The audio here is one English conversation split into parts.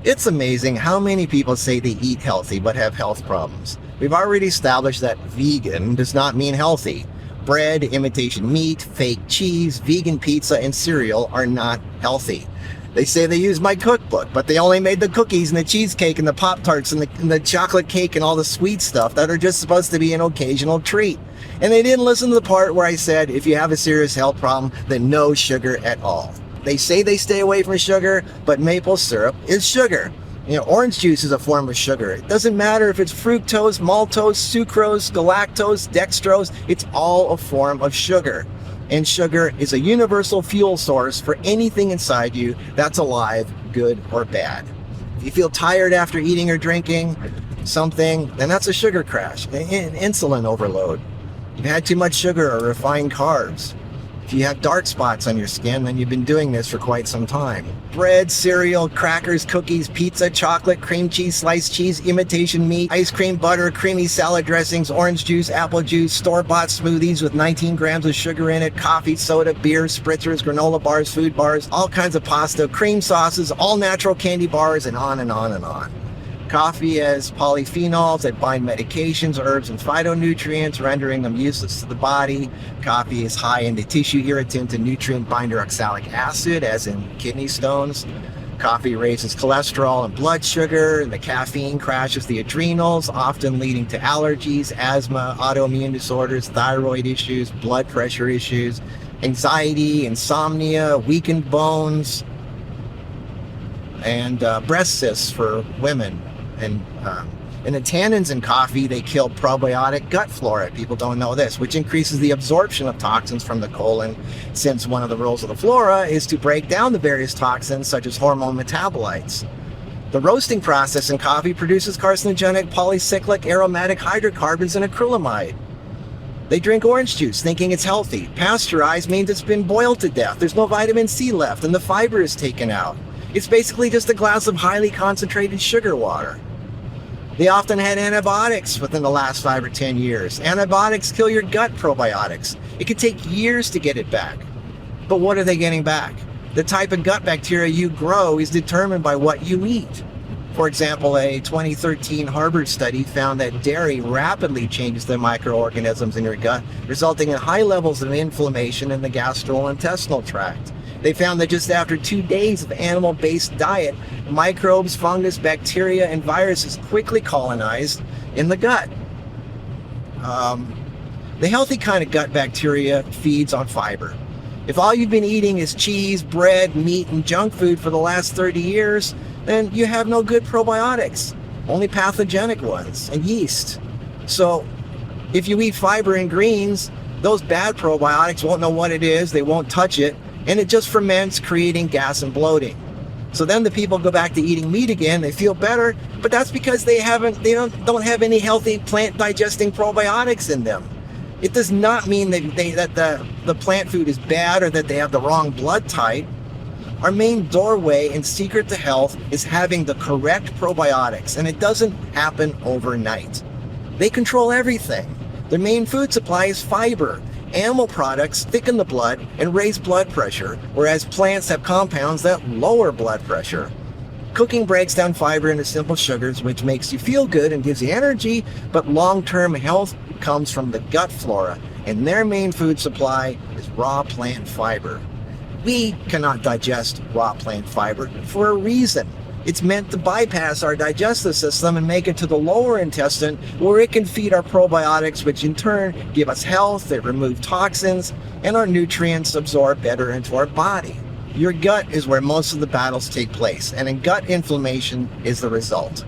It's amazing how many people say they eat healthy but have health problems. We've already established that vegan does not mean healthy. Bread, imitation meat, fake cheese, vegan pizza, and cereal are not healthy. They say they use my cookbook, but they only made the cookies and the cheesecake and the Pop-Tarts and the chocolate cake and all the sweet stuff that are just supposed to be an occasional treat. And they didn't listen to the part where I said, if you have a serious health problem, then no sugar at all. They say they stay away from sugar, but maple syrup is sugar. Orange juice is a form of sugar. It doesn't matter if it's fructose, maltose, sucrose, galactose, dextrose, it's all a form of sugar. And sugar is a universal fuel source for anything inside you that's alive, good or bad. If you feel tired after eating or drinking something, then that's a sugar crash, an insulin overload. You've had too much sugar or refined carbs. If you have dark spots on your skin, then you've been doing this for quite some time. Bread, cereal, crackers, cookies, pizza, chocolate, cream cheese, sliced cheese, imitation meat, ice cream, butter, creamy salad dressings, orange juice, apple juice, store-bought smoothies with 19 grams of sugar in it, coffee, soda, beer, spritzers, granola bars, food bars, all kinds of pasta, cream sauces, all natural candy bars, and on and on and on. Coffee has polyphenols that bind medications, herbs, and phytonutrients, rendering them useless to the body. Coffee is high in the tissue irritant and nutrient binder oxalic acid, as in kidney stones. Coffee raises cholesterol and blood sugar, and the caffeine crashes the adrenals, often leading to allergies, asthma, autoimmune disorders, thyroid issues, blood pressure issues, anxiety, insomnia, weakened bones, and breast cysts for women. And the tannins in coffee, they kill probiotic gut flora. People don't know this, which increases the absorption of toxins from the colon, since one of the roles of the flora is to break down the various toxins, such as hormone metabolites. The roasting process in coffee produces carcinogenic polycyclic aromatic hydrocarbons and acrylamide. They drink orange juice thinking it's healthy. Pasteurized means it's been boiled to death. There's no vitamin C left and the fiber is taken out. It's basically just a glass of highly concentrated sugar water. They often had antibiotics within the last 5 or 10 years. Antibiotics kill your gut probiotics. It could take years to get it back. But what are they getting back? The type of gut bacteria you grow is determined by what you eat. For example, a 2013 Harvard study found that dairy rapidly changes the microorganisms in your gut, resulting in high levels of inflammation in the gastrointestinal tract. They found that just after 2 days of animal-based diet, microbes, fungus, bacteria, and viruses quickly colonized in the gut. The healthy kind of gut bacteria feeds on fiber. If all you've been eating is cheese, bread, meat, and junk food for the last 30 years, then you have no good probiotics, only pathogenic ones, and yeast. So if you eat fiber and greens, those bad probiotics won't know what it is, they won't touch it, and it just ferments, creating gas and bloating. So then the people go back to eating meat again, they feel better, but that's because they don't have any healthy plant digesting probiotics in them. It does not mean that the plant food is bad or that they have the wrong blood type. Our main doorway and secret to health is having the correct probiotics, and it doesn't happen overnight. They control everything. Their main food supply is fiber. Animal products thicken the blood and raise blood pressure, whereas plants have compounds that lower blood pressure. Cooking breaks down fiber into simple sugars, which makes you feel good and gives you energy, but long-term health comes from the gut flora, and their main food supply is raw plant fiber. We cannot digest raw plant fiber for a reason. It's meant to bypass our digestive system and make it to the lower intestine, where it can feed our probiotics, which in turn give us health, they remove toxins, and our nutrients absorb better into our body. Your gut is where most of the battles take place, and gut inflammation is the result.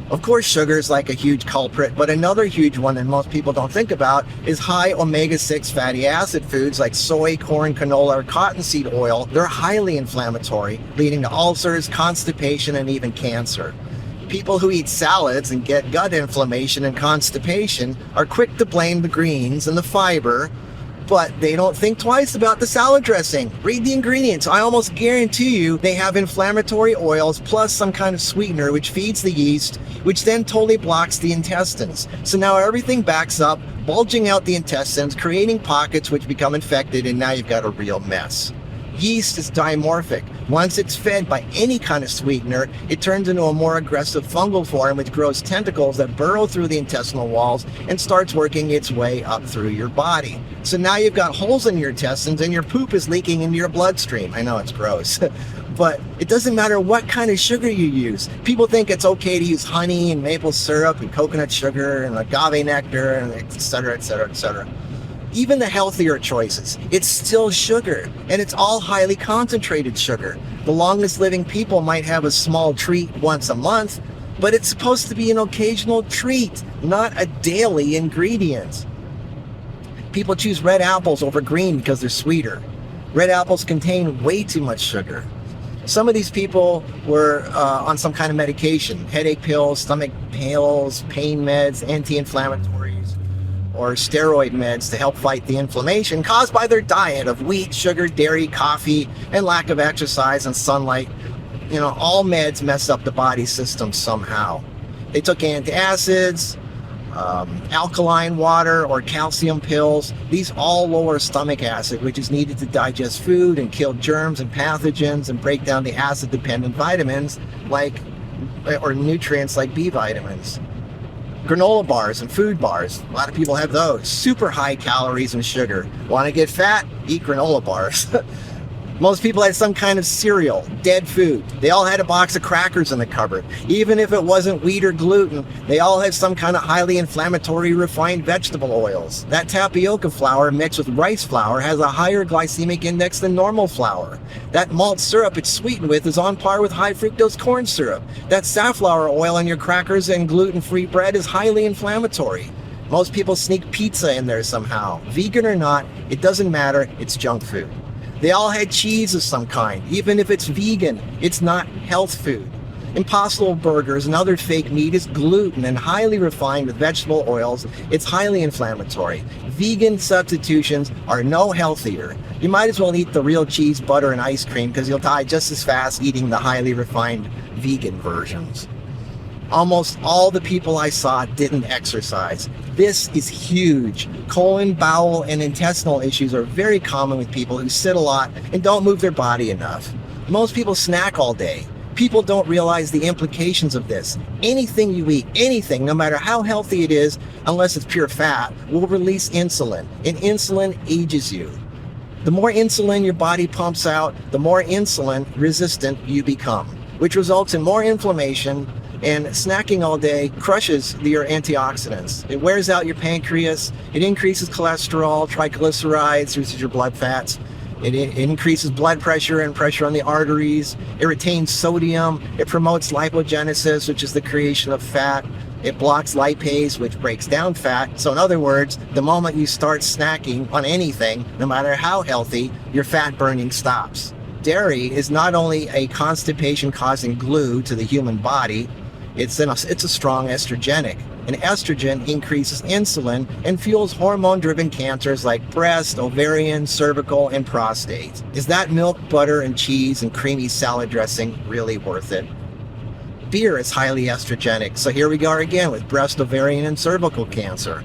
Of course, sugar is like a huge culprit, but another huge one that most people don't think about is high omega-6 fatty acid foods like soy, corn, canola, or cottonseed oil. They're highly inflammatory, leading to ulcers, constipation, and even cancer. People who eat salads and get gut inflammation and constipation are quick to blame the greens and the fiber, but they don't think twice about the salad dressing. Read the ingredients. I almost guarantee you they have inflammatory oils plus some kind of sweetener which feeds the yeast, which then totally blocks the intestines. So now everything backs up, bulging out the intestines, creating pockets which become infected, and now you've got a real mess. Yeast is dimorphic. Once it's fed by any kind of sweetener, it turns into a more aggressive fungal form which grows tentacles that burrow through the intestinal walls and starts working its way up through your body. So now you've got holes in your intestines and your poop is leaking into your bloodstream. I know it's gross. But it doesn't matter what kind of sugar you use. People think it's okay to use honey and maple syrup and coconut sugar and agave nectar and et cetera, et cetera, et cetera. Even the healthier choices, it's still sugar, and it's all highly concentrated sugar. The longest living people might have a small treat once a month, but it's supposed to be an occasional treat, not a daily ingredient. People choose red apples over green because they're sweeter. Red apples contain way too much sugar. Some of these people were on some kind of medication, headache pills, stomach pills, pain meds, anti-inflammatories, or steroid meds to help fight the inflammation caused by their diet of wheat, sugar, dairy, coffee, and lack of exercise and sunlight. You know, all meds mess up the body system somehow. They took antacids, alkaline water, or calcium pills. These all lower stomach acid, which is needed to digest food and kill germs and pathogens and break down the acid-dependent vitamins or nutrients like B vitamins. Granola bars and food bars, a lot of people have those. Super high calories and sugar. Want to get fat? Eat granola bars. Most people had some kind of cereal, dead food. They all had a box of crackers in the cupboard. Even if it wasn't wheat or gluten, they all had some kind of highly inflammatory refined vegetable oils. That tapioca flour mixed with rice flour has a higher glycemic index than normal flour. That malt syrup it's sweetened with is on par with high fructose corn syrup. That safflower oil in your crackers and gluten-free bread is highly inflammatory. Most people sneak pizza in there somehow. Vegan or not, it doesn't matter, it's junk food. They all had cheese of some kind. Even if it's vegan, it's not health food. Impossible Burgers and other fake meat is gluten and highly refined with vegetable oils. It's highly inflammatory. Vegan substitutions are no healthier. You might as well eat the real cheese, butter, and ice cream because you'll die just as fast eating the highly refined vegan versions. Almost all the people I saw didn't exercise. This is huge. Colon, bowel, and intestinal issues are very common with people who sit a lot and don't move their body enough. Most people snack all day. People don't realize the implications of this. Anything you eat, anything, no matter how healthy it is, unless it's pure fat, will release insulin, and insulin ages you. The more insulin your body pumps out, the more insulin resistant you become, which results in more inflammation. And snacking all day crushes your antioxidants. It wears out your pancreas. It increases cholesterol, triglycerides, which is your blood fats. It increases blood pressure and pressure on the arteries. It retains sodium. It promotes lipogenesis, which is the creation of fat. It blocks lipase, which breaks down fat. So in other words, the moment you start snacking on anything, no matter how healthy, your fat burning stops. Dairy is not only a constipation-causing glue to the human body, it's a strong estrogenic. And estrogen increases insulin and fuels hormone-driven cancers like breast, ovarian, cervical, and prostate. Is that milk, butter, and cheese and creamy salad dressing really worth it? Beer is highly estrogenic, so here we go again with breast, ovarian, and cervical cancer.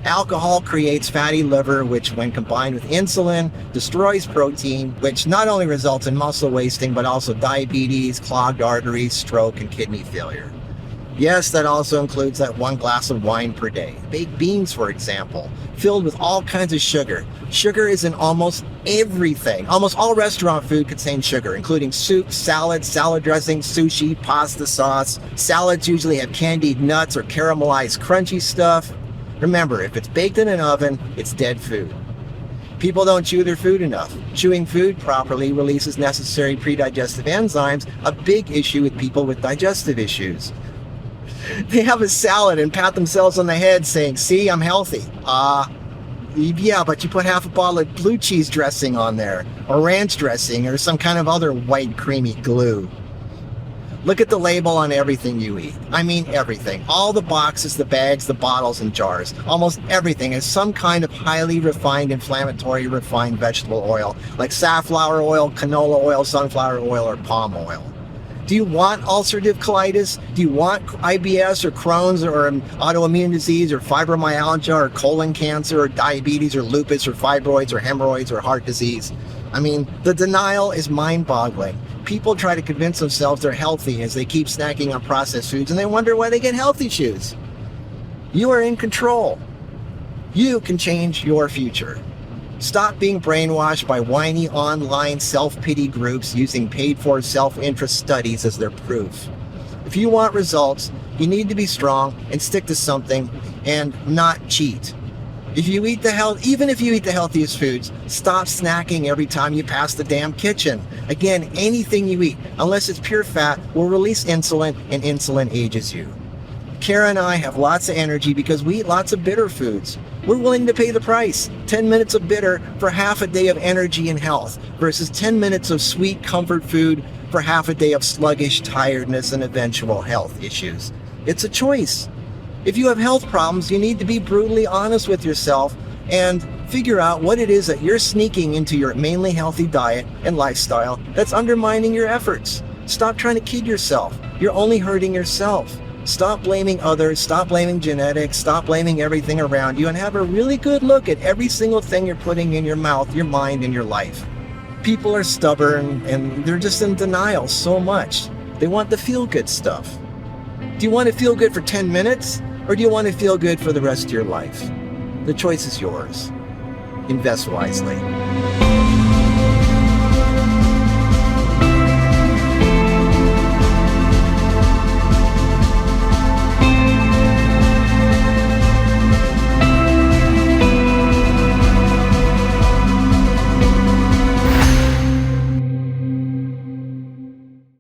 Alcohol creates fatty liver, which when combined with insulin, destroys protein, which not only results in muscle wasting, but also diabetes, clogged arteries, stroke, and kidney failure. Yes, that also includes that 1 glass of wine per day. Baked beans, for example, filled with all kinds of sugar. Sugar is in almost everything. Almost all restaurant food contains sugar, including soup, salads, salad dressing, sushi, pasta sauce. Salads usually have candied nuts or caramelized crunchy stuff. Remember, if it's baked in an oven, it's dead food. People don't chew their food enough. Chewing food properly releases necessary predigestive enzymes, a big issue with people with digestive issues. They have a salad and pat themselves on the head saying, "See, I'm healthy." Yeah, but you put half a bottle of blue cheese dressing on there, or ranch dressing, or some kind of other white creamy glue. Look at the label on everything you eat. I mean everything. All the boxes, the bags, the bottles, and jars. Almost everything is some kind of highly refined, inflammatory, refined vegetable oil, like safflower oil, canola oil, sunflower oil, or palm oil. Do you want ulcerative colitis? Do you want IBS or Crohn's or autoimmune disease or fibromyalgia or colon cancer or diabetes or lupus or fibroids or hemorrhoids or heart disease? I mean, the denial is mind-boggling. People try to convince themselves they're healthy as they keep snacking on processed foods, and they wonder why they get health issues. You are in control. You can change your future. Stop being brainwashed by whiny online self-pity groups using paid-for self-interest studies as their proof. If you want results, you need to be strong and stick to something and not cheat. Even if you eat the healthiest foods, stop snacking every time you pass the damn kitchen. Again, anything you eat, unless it's pure fat, will release insulin, and insulin ages you. Kara and I have lots of energy because we eat lots of bitter foods. We're willing to pay the price, 10 minutes of bitter for half a day of energy and health, versus 10 minutes of sweet comfort food for half a day of sluggish tiredness and eventual health issues. It's a choice. If you have health problems, you need to be brutally honest with yourself and figure out what it is that you're sneaking into your mainly healthy diet and lifestyle that's undermining your efforts. Stop trying to kid yourself. You're only hurting yourself. Stop blaming others, stop blaming genetics, stop blaming everything around you, and have a really good look at every single thing you're putting in your mouth, your mind, and your life. People are stubborn and they're just in denial so much. They want the feel-good stuff. Do you want to feel good for 10 minutes, or do you want to feel good for the rest of your life? The choice is yours. Invest wisely.